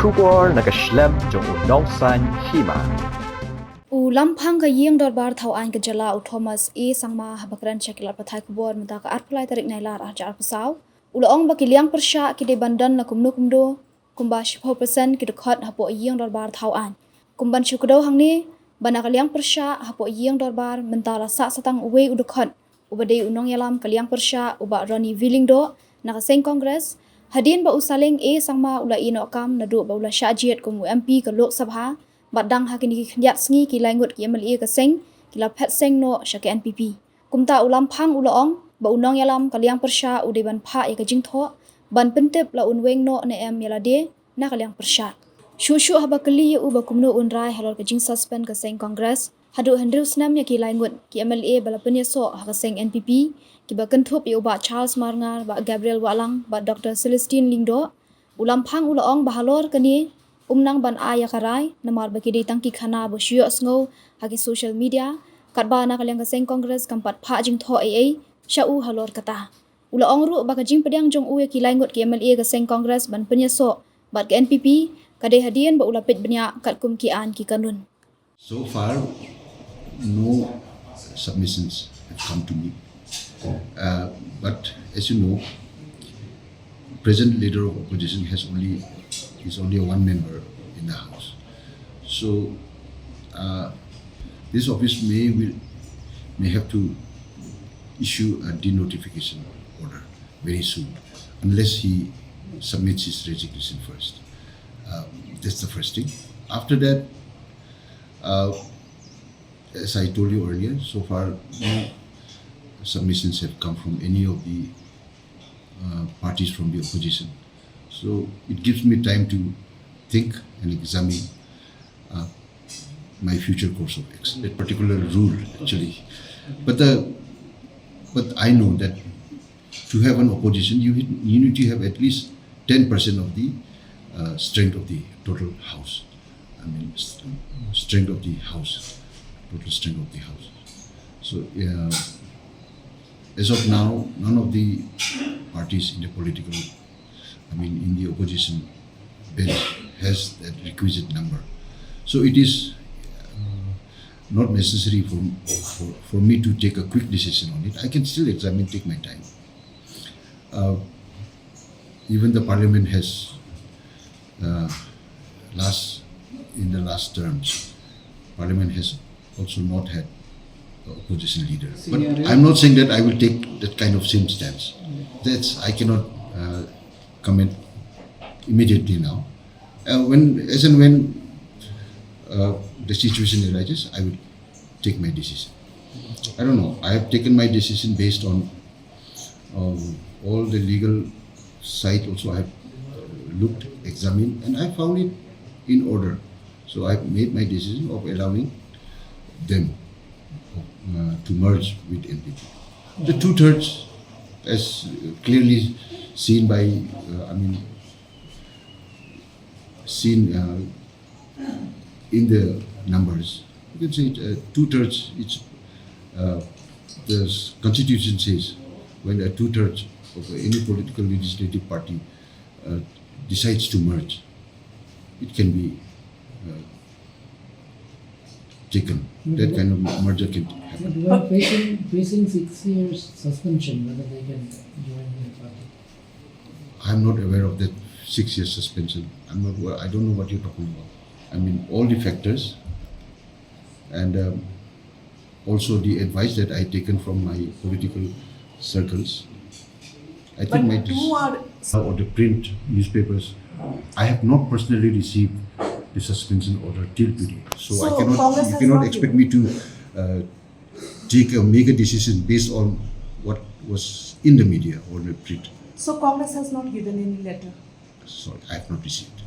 Shubor nakaslem jong unongsan Hima. Lamphang ka yeng dorbar thau an ka jala Thomas E sangma habakran chakila pathai kubor mata ka arpulai tarik nailar ajar pasau ulaong ba Liangpyrshah ki de bandan na kumno kumdo kumba 10% ki Dkhot hapo yeng dorbar thau an kumban shukdo hangni bana ka Liangpyrshah hapo yeng dorbar mentala sa satang uwe Dkhot ubade unong yalam ka Liangpyrshah uba Roni Willingdo na ka seng congress hadin ba usaling E sangma ula Iehnoh kam na do ba ula shajiat kum MP ka Lok Sabha badang hakini khnyat sngi ki langut ki MLA ka seng ki la phet seng no shake NPP kumta Lamphang ulaong ba unong yalam ka Liangpyrshah ude ban pha ya ka jingtho ban pentep la un Weng no ne em yala de na ka Liangpyrshah shu haba kali u ba kumno un rai halor ka jing suspend ka seng congress hadu handru snam ya ki langut ki MLA bala penya so ha ka seng NPP ki ba kenthup ya ba Charles Marngar ba Gabriel Walang ba Dr Celestine Lingdo Lamphang ulaong ba halor kani umnang ban aya karai namar baki de tangki khana bo shio sngo hagi social media katba na kalyang ka seng congress kampat pha jing tho ai sha u halor kata ula ongru ba ka jing pedang jong u ki laingot ki MLA ka seng congress ban penya so bat ka NPP kade hadian ba ula pet benya kat kum ki an ki kanun. So far no submissions have come to me, but as you know, present leader of opposition is only one member in the house. So this office may have to issue a denotification order very soon, unless he submits his resignation first. That's the first thing. After that, as I told you earlier, so far no submissions have come from any of the parties from the opposition. So it gives me time to think and examine my future course of action. That particular rule, actually, but I know that to have an opposition, you need to have at least 10% of the strength of the total house. I mean, strength of the house, total strength of the house. So as of now, none of the parties in the political, in the opposition bench has that requisite number. So it is not necessary for me to take a quick decision on it. I can still examine, take my time. Even the parliament has, in the last terms, parliament has also not had opposition leader. But I'm not saying that I will take that kind of same stance. I cannot comment immediately now. When the situation arises, I will take my decision. I don't know. I have taken my decision based on all the legal side. Also, I have looked, examined, and I found it in order. So I have made my decision of allowing them to merge with NPP. The 2/3, as clearly seen by, in the numbers, you can say 2/3. The constitution says when a 2/3 of any political legislative party decides to merge, it can be taken. That kind of merger can happen. But facing 6 years suspension, whether they can join the party. I'm not aware of that 6 years suspension. I don't know what you're talking about. All the factors and also the advice that I taken from my political circles. I think or the print newspapers, I have not personally received the suspension order till today. So you cannot expect me to make a decision based on what was in the media or the print. So Congress has not given any letter? Sorry, I have not received.